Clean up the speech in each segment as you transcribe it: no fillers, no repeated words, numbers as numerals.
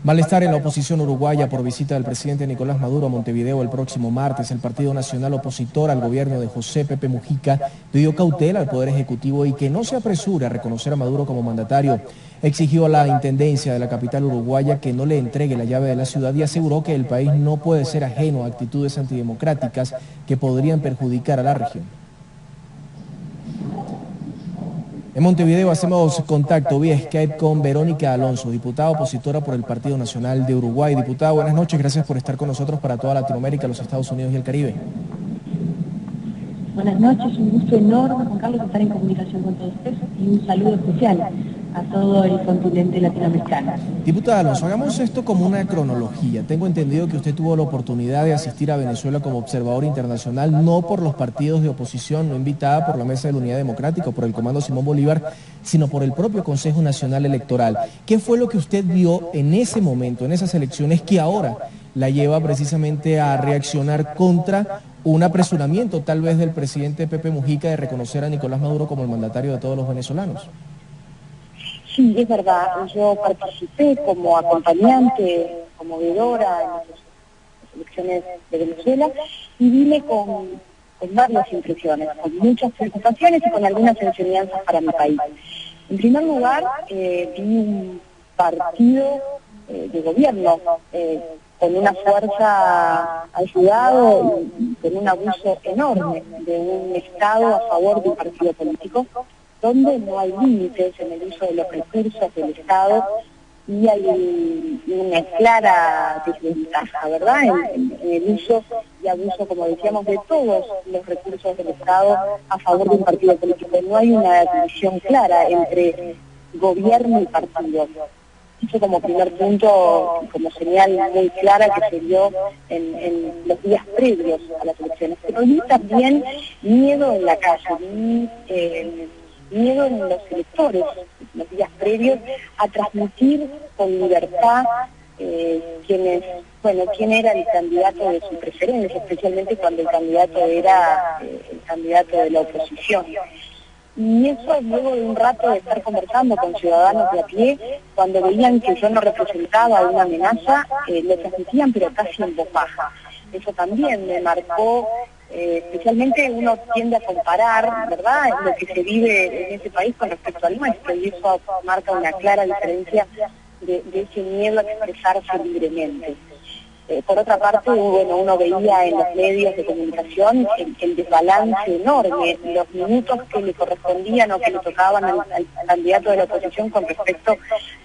Malestar en la oposición uruguaya por visita del presidente Nicolás Maduro a Montevideo el próximo martes. El Partido Nacional opositor al gobierno de José Pepe Mujica pidió cautela al Poder Ejecutivo y que no se apresure a reconocer a Maduro como mandatario. Exigió a la Intendencia de la capital uruguaya que no le entregue la llave de la ciudad y aseguró que el país no puede ser ajeno a actitudes antidemocráticas que podrían perjudicar a la región. En Montevideo hacemos contacto vía Skype con Verónica Alonso, diputada opositora por el Partido Nacional de Uruguay. Diputada, buenas noches, gracias por estar con nosotros para toda Latinoamérica, los Estados Unidos y el Caribe. Buenas noches, un gusto enorme, Juan Carlos, estar en comunicación con todos ustedes y un saludo especial a todo el continente latinoamericano. Diputada Alonso, hagamos esto como una cronología. Tengo entendido que usted tuvo la oportunidad de asistir a Venezuela como observador internacional, no por los partidos de oposición, no invitada por la Mesa de la Unidad Democrática o por el Comando Simón Bolívar, sino por el propio Consejo Nacional Electoral. ¿Qué fue lo que usted vio en ese momento, en esas elecciones, que ahora la lleva precisamente a reaccionar contra un apresuramiento tal vez del presidente Pepe Mujica de reconocer a Nicolás Maduro como el mandatario de todos los venezolanos? Sí, es verdad, yo participé como acompañante, como veedora en las elecciones de Venezuela y vine con varias impresiones, con muchas preocupaciones y con algunas enseñanzas para mi país. En primer lugar, vi un partido de gobierno con una fuerza ayudado y con un abuso enorme de un Estado a favor de un partido político, donde no hay límites en el uso de los recursos del Estado y hay una clara desventaja, ¿verdad?, en el uso y abuso, como decíamos, de todos los recursos del Estado a favor de un partido político. No hay una división clara entre gobierno y partido. Eso como primer punto, como señal muy clara que se dio en los días previos a las elecciones. Pero vi también miedo en la calle, miedo en los electores, los días previos, a transmitir con libertad quién era el candidato de su preferencia, especialmente cuando el candidato era el candidato de la oposición. Y eso luego de un rato de estar conversando con ciudadanos de a pie, cuando veían que yo no representaba una amenaza, lo transmitían pero casi en voz baja. Eso también me marcó. Especialmente uno tiende a comparar, ¿verdad?, lo que se vive en ese país con respecto al nuestro, y eso marca una clara diferencia de ese miedo a expresarse libremente. Por otra parte, uno veía en los medios de comunicación el desbalance enorme, los minutos que le correspondían o que le tocaban al candidato de la oposición con respecto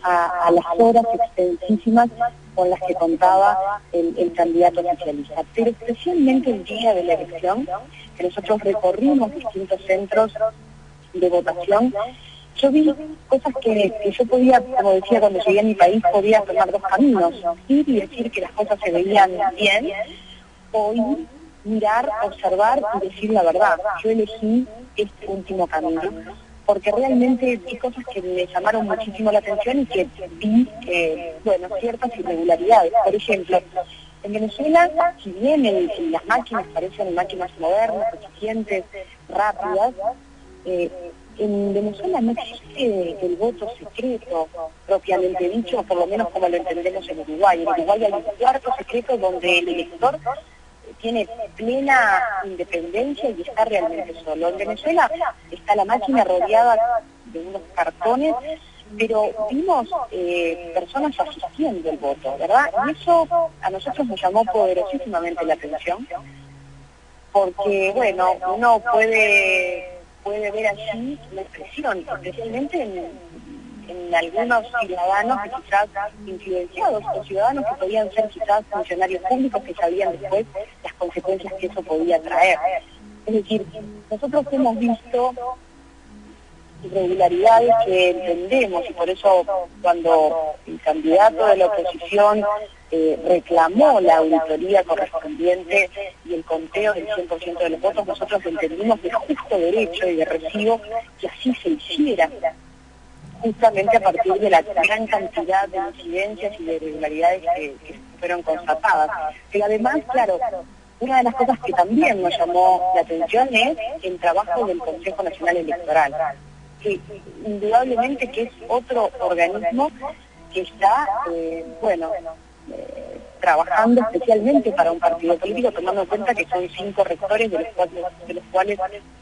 a las horas extensísimas con las que contaba el candidato oficialista. Pero especialmente el día de la elección, que nosotros recorrimos distintos centros de votación, yo vi cosas que yo podía, como decía cuando llegué a mi país, podía tomar dos caminos: ir y decir que las cosas se veían bien, o ir, mirar, observar y decir la verdad. Yo elegí este último camino, porque realmente vi cosas que me llamaron muchísimo la atención y que vi, ciertas irregularidades. Por ejemplo, en Venezuela, si bien las máquinas parecen máquinas modernas, eficientes, rápidas, en Venezuela no existe el voto secreto propiamente dicho, por lo menos como lo entendemos en Uruguay. En Uruguay hay un cuarto secreto donde el elector tiene plena independencia y está realmente solo. En Venezuela está la máquina rodeada de unos cartones, pero vimos personas asistiendo al voto, ¿verdad? Y eso a nosotros nos llamó poderosísimamente la atención, porque, uno puede ver allí la presión, especialmente en algunos ciudadanos que quizás influenciados, o ciudadanos que podían ser quizás funcionarios públicos que sabían después las consecuencias que eso podía traer. Es decir, nosotros hemos visto irregularidades que entendemos, y por eso cuando el candidato de la oposición reclamó la auditoría correspondiente y el conteo del 100% de los votos, nosotros entendimos de justo derecho y de recibo que así se hiciera, justamente a partir de la gran cantidad de incidencias y de irregularidades que fueron constatadas. Pero además, claro, una de las cosas que también nos llamó la atención es el trabajo del Consejo Nacional Electoral, que indudablemente que es otro organismo que está, trabajando especialmente para un partido político, tomando en cuenta que son 5 rectores, de los cuales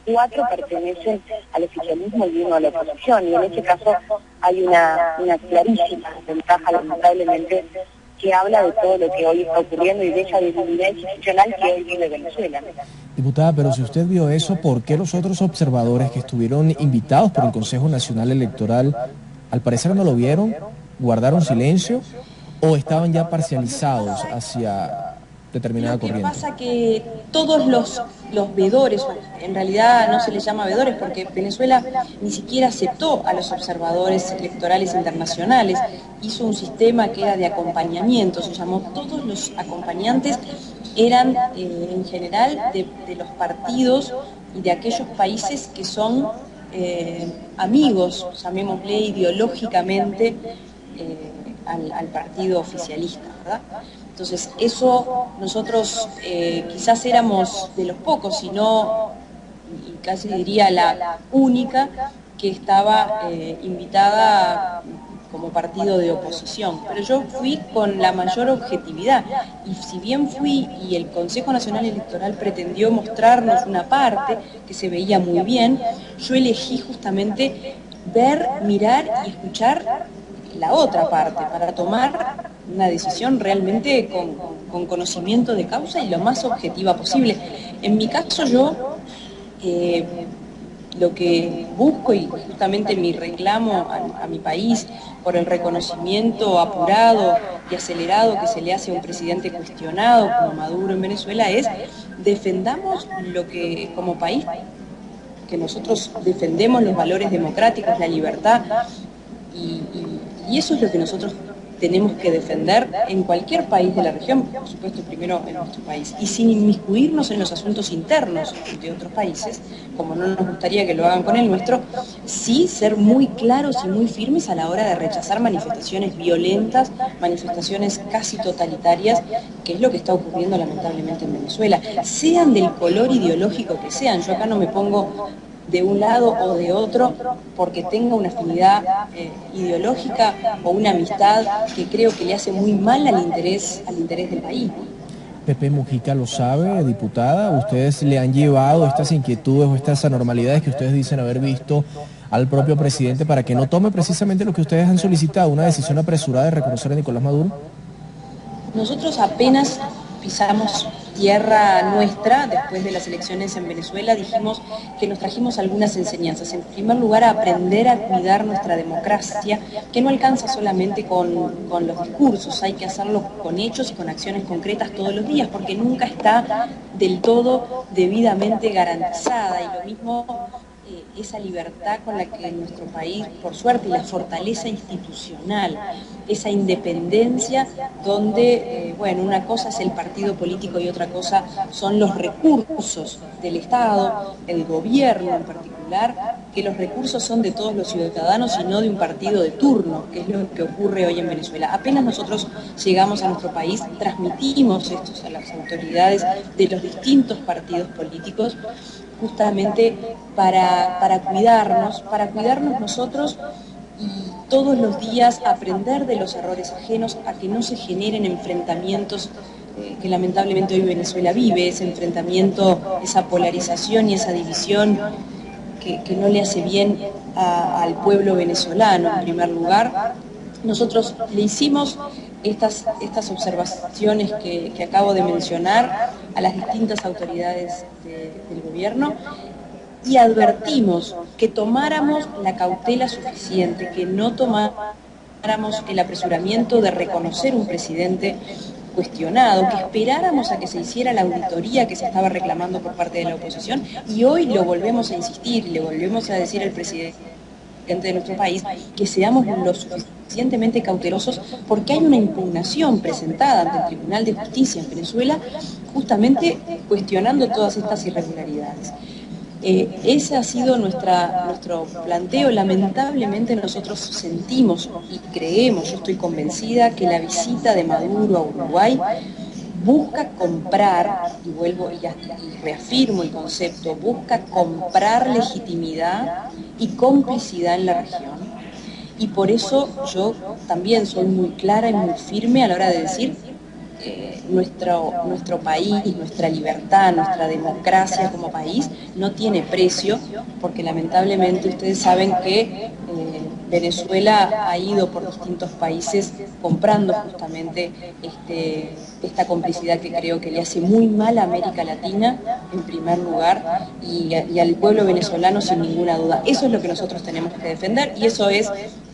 4 pertenecen al oficialismo y 1 a la oposición. Y en este caso hay una clarísima ventaja, lamentablemente, que habla de todo lo que hoy está ocurriendo y de esa debilidad institucional que hoy vive Venezuela. Diputada, pero si usted vio eso, ¿por qué los otros observadores que estuvieron invitados por el Consejo Nacional Electoral, al parecer no lo vieron, guardaron silencio o estaban ya parcializados hacia determinada corriente? Lo que pasa que todos los veedores, en realidad no se les llama veedores porque Venezuela ni siquiera aceptó a los observadores electorales internacionales, hizo un sistema que era de acompañamiento, se llamó, todos los acompañantes eran en general de los partidos y de aquellos países que son amigos, llamémosle ideológicamente, al partido oficialista, ¿verdad? Entonces, eso nosotros quizás éramos de los pocos, sino, y casi diría la única, que estaba invitada como partido de oposición. Pero yo fui con la mayor objetividad, y si bien fui y el Consejo Nacional Electoral pretendió mostrarnos una parte que se veía muy bien, yo elegí justamente ver, mirar y escuchar la otra parte, para tomar una decisión realmente con conocimiento de causa y lo más objetiva posible. En mi caso yo lo que busco y justamente mi reclamo a mi país por el reconocimiento apurado y acelerado que se le hace a un presidente cuestionado como Maduro en Venezuela es defendamos lo que como país, que nosotros defendemos los valores democráticos, la libertad y eso es lo que nosotros tenemos que defender en cualquier país de la región, por supuesto primero en nuestro país, y sin inmiscuirnos en los asuntos internos de otros países, como no nos gustaría que lo hagan con el nuestro, sí ser muy claros y muy firmes a la hora de rechazar manifestaciones violentas, manifestaciones casi totalitarias, que es lo que está ocurriendo lamentablemente en Venezuela, sean del color ideológico que sean. Yo acá no me pongo de un lado o de otro porque tenga una afinidad ideológica o una amistad que creo que le hace muy mal al interés del país. Pepe Mujica lo sabe, diputada, ¿ustedes le han llevado estas inquietudes o estas anormalidades que ustedes dicen haber visto al propio presidente para que no tome precisamente lo que ustedes han solicitado, una decisión apresurada de reconocer a Nicolás Maduro? Nosotros apenas pisamos tierra nuestra, después de las elecciones en Venezuela, dijimos que nos trajimos algunas enseñanzas. En primer lugar, a aprender a cuidar nuestra democracia, que no alcanza solamente con los discursos, hay que hacerlo con hechos y con acciones concretas todos los días, porque nunca está del todo debidamente garantizada, y lo mismo esa libertad con la que en nuestro país, por suerte, y la fortaleza institucional, esa independencia donde, una cosa es el partido político y otra cosa son los recursos del Estado, el gobierno en particular, que los recursos son de todos los ciudadanos y no de un partido de turno, que es lo que ocurre hoy en Venezuela. Apenas nosotros llegamos a nuestro país, transmitimos esto a las autoridades de los distintos partidos políticos, justamente para cuidarnos nosotros y todos los días aprender de los errores ajenos, a que no se generen enfrentamientos que lamentablemente hoy Venezuela vive, ese enfrentamiento, esa polarización y esa división que no le hace bien al pueblo venezolano. En primer lugar, nosotros le hicimos estas observaciones que acabo de mencionar a las distintas autoridades del gobierno y advertimos que tomáramos la cautela suficiente, que no tomáramos el apresuramiento de reconocer un presidente cuestionado, que esperáramos a que se hiciera la auditoría que se estaba reclamando por parte de la oposición, y hoy lo volvemos a insistir, le volvemos a decir al presidente de nuestro país que seamos lo suficientemente cautelosos, porque hay una impugnación presentada ante el Tribunal de Justicia en Venezuela justamente cuestionando todas estas irregularidades. Ese ha sido nuestro planteo. Lamentablemente nosotros sentimos y creemos, yo estoy convencida, que la visita de Maduro a Uruguay busca comprar, y vuelvo y reafirmo el concepto, busca comprar legitimidad y complicidad en la región. Y por eso yo también soy muy clara y muy firme a la hora de decir nuestro país, nuestra libertad, nuestra democracia como país no tiene precio, porque lamentablemente ustedes saben que Venezuela ha ido por distintos países comprando justamente esta complicidad que creo que le hace muy mal a América Latina, en primer lugar, y al pueblo venezolano sin ninguna duda. Eso es lo que nosotros tenemos que defender y eso es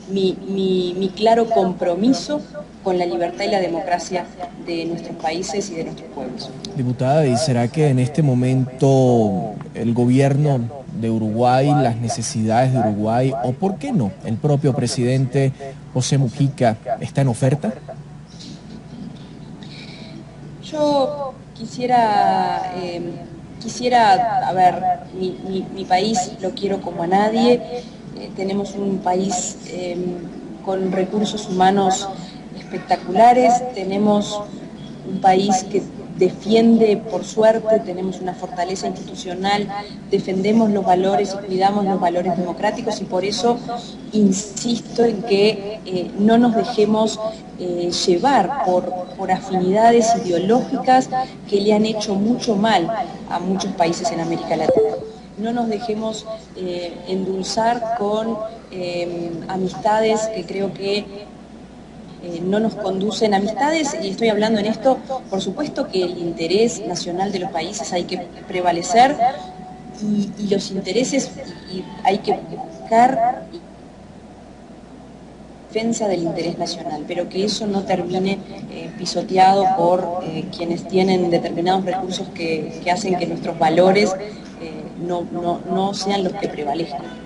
mi claro compromiso con la libertad y la democracia de nuestros países y de nuestros pueblos. Diputada, ¿y será que en este momento el gobierno de Uruguay, las necesidades de Uruguay, o por qué no, el propio presidente José Mujica, está en oferta? Yo quisiera, a ver, mi país lo quiero como a nadie, tenemos un país con recursos humanos espectaculares, tenemos un país que defiende, por suerte, tenemos una fortaleza institucional, defendemos los valores y cuidamos los valores democráticos y por eso insisto en que no nos dejemos llevar por afinidades ideológicas que le han hecho mucho mal a muchos países en América Latina. No nos dejemos endulzar con amistades que creo que no nos conducen a amistades, y estoy hablando en esto, por supuesto que el interés nacional de los países hay que prevalecer y los intereses y hay que buscar defensa del interés nacional, pero que eso no termine pisoteado por quienes tienen determinados recursos que hacen que nuestros valores no sean los que prevalezcan.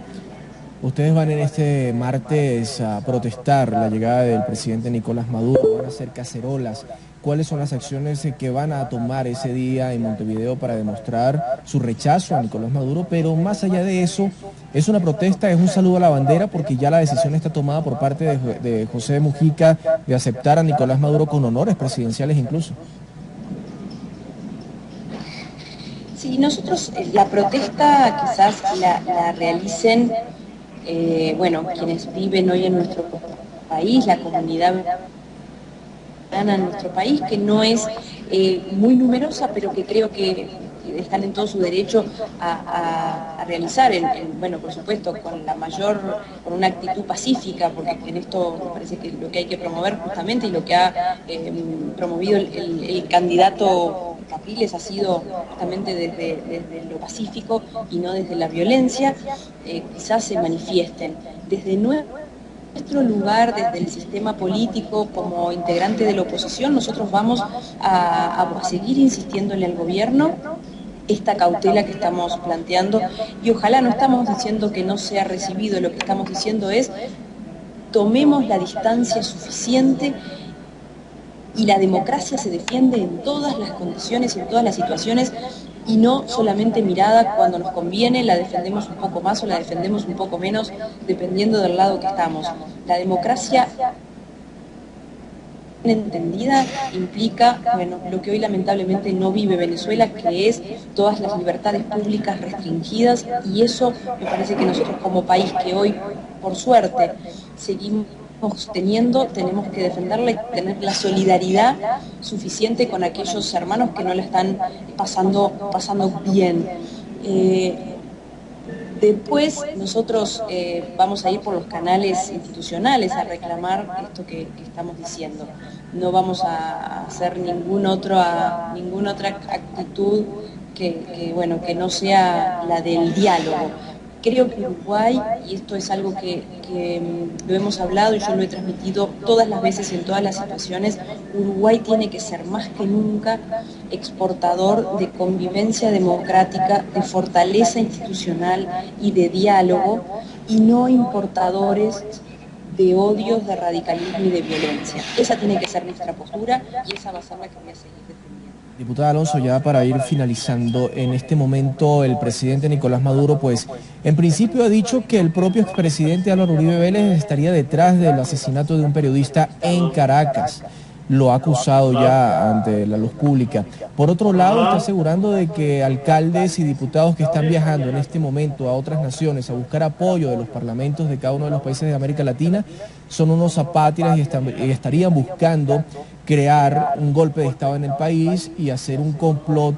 Ustedes van en este martes a protestar la llegada del presidente Nicolás Maduro, van a hacer cacerolas. ¿Cuáles son las acciones que van a tomar ese día en Montevideo para demostrar su rechazo a Nicolás Maduro? Pero más allá de eso, es una protesta, es un saludo a la bandera, porque ya la decisión está tomada por parte de José Mujica de aceptar a Nicolás Maduro con honores presidenciales incluso. Sí, nosotros la protesta quizás la realicen quienes viven hoy en nuestro país, la comunidad en nuestro país, que no es muy numerosa, pero que creo que están en todo su derecho a realizar, por supuesto, con una actitud pacífica, porque en esto me parece que lo que hay que promover justamente y lo que ha promovido el candidato Capriles ha sido justamente desde lo pacífico y no desde la violencia, quizás se manifiesten. Desde nuestro lugar, desde el sistema político, como integrante de la oposición, nosotros vamos a seguir insistiéndole al gobierno esta cautela que estamos planteando y ojalá no estamos diciendo que no sea recibido, lo que estamos diciendo es tomemos la distancia suficiente y la democracia se defiende en todas las condiciones y en todas las situaciones y no solamente mirada cuando nos conviene, la defendemos un poco más o la defendemos un poco menos, dependiendo del lado que estamos. La democracia entendida implica, lo que hoy lamentablemente no vive Venezuela, que es todas las libertades públicas restringidas, y eso me parece que nosotros como país que hoy, por suerte, seguimos teniendo, tenemos que defenderla y tener la solidaridad suficiente con aquellos hermanos que no la están pasando bien. Después nosotros vamos a ir por los canales institucionales a reclamar esto que estamos diciendo. No vamos a hacer ninguna otra actitud que no sea la del diálogo. Creo que Uruguay, y esto es algo que lo hemos hablado y yo lo he transmitido todas las veces en todas las situaciones, Uruguay tiene que ser más que nunca exportador de convivencia democrática, de fortaleza institucional y de diálogo, y no importadores de odios, de radicalismo y de violencia. Esa tiene que ser nuestra postura y esa va a ser la que voy a seguir defendiendo. Diputada Alonso, ya para ir finalizando, en este momento el presidente Nicolás Maduro, pues en principio ha dicho que el propio expresidente Álvaro Uribe Vélez estaría detrás del asesinato de un periodista en Caracas. lo ha acusado ya ante la luz pública. Por otro lado, está asegurando de que alcaldes y diputados que están viajando en este momento a otras naciones a buscar apoyo de los parlamentos de cada uno de los países de América Latina son unos apátridas y estarían buscando crear un golpe de Estado en el país y hacer un complot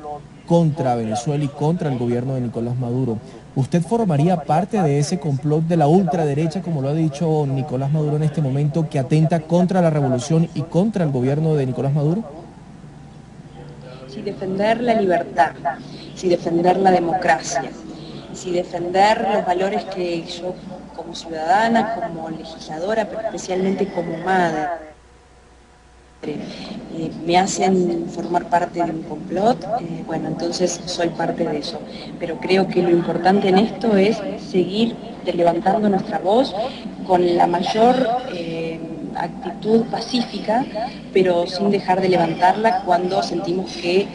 contra Venezuela y contra el gobierno de Nicolás Maduro. ¿Usted formaría parte de ese complot de la ultraderecha, como lo ha dicho Nicolás Maduro en este momento, que atenta contra la revolución y contra el gobierno de Nicolás Maduro? Si defender la libertad, si defender la democracia, si defender los valores que yo como ciudadana, como legisladora, pero especialmente como madre, me hacen formar parte de un complot, bueno, entonces soy parte de eso. Pero creo que lo importante en esto es seguir levantando nuestra voz con la mayor actitud pacífica, pero sin dejar de levantarla cuando sentimos que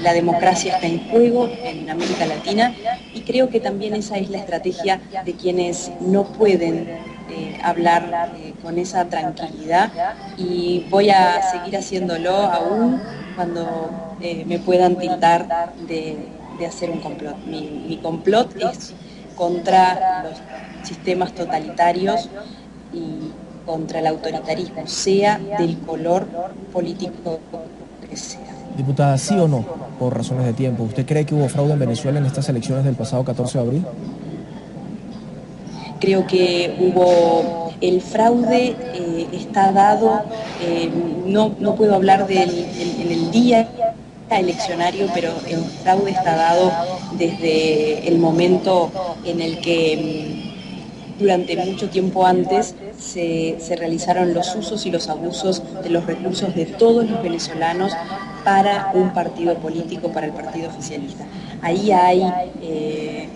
la democracia está en juego en América Latina, y creo que también esa es la estrategia de quienes no pueden hablar con esa tranquilidad, y voy a seguir haciéndolo aún cuando me puedan tildar de hacer un complot. Mi complot es contra los sistemas totalitarios y contra el autoritarismo, sea del color político que sea. Diputada, ¿sí o no, por razones de tiempo, usted cree que hubo fraude en Venezuela en estas elecciones del pasado 14 de abril? Creo que hubo el fraude, está dado, no puedo hablar en el día eleccionario, pero el fraude está dado desde el momento en el que durante mucho tiempo antes se realizaron los usos y los abusos de los recursos de todos los venezolanos para un partido político, para el partido oficialista. Ahí hay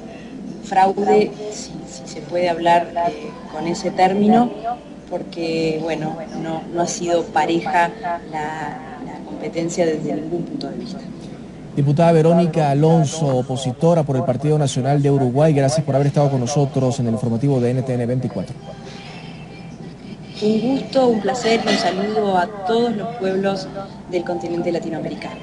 fraude, si se puede hablar con ese término, porque bueno, no ha sido pareja la competencia desde ningún punto de vista. Diputada Verónica Alonso, opositora por el Partido Nacional de Uruguay, gracias por haber estado con nosotros en el informativo de NTN 24. Un gusto, un placer y un saludo a todos los pueblos del continente latinoamericano.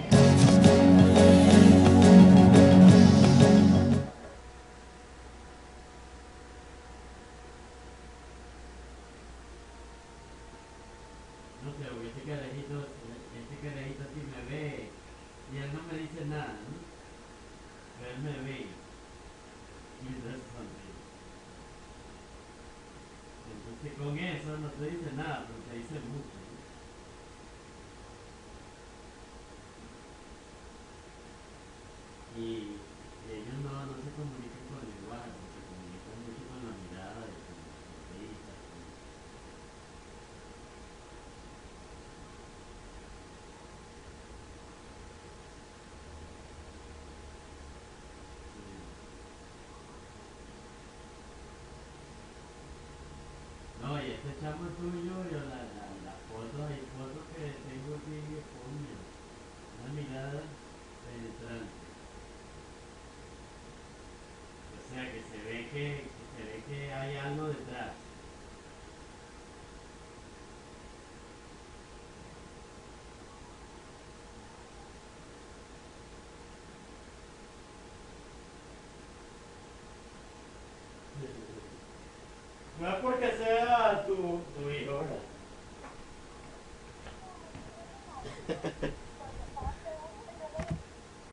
No sé, porque este carajito sí me ve y él no me dice nada, ¿no? Pero él me ve y entonces sonríe. Entonces con eso no te dice nada, pero te dice mucho, ¿no? Y ellos no se comunican con el lenguaje, se comunican mucho con la mirada y con la sonrisa. No, y este chamo tuyo, yo las fotos, hay fotos que tengo aquí, coño, una mirada penetrante. O sea que se ve que hay algo detrás. No es porque sea tu hijo, ¿verdad?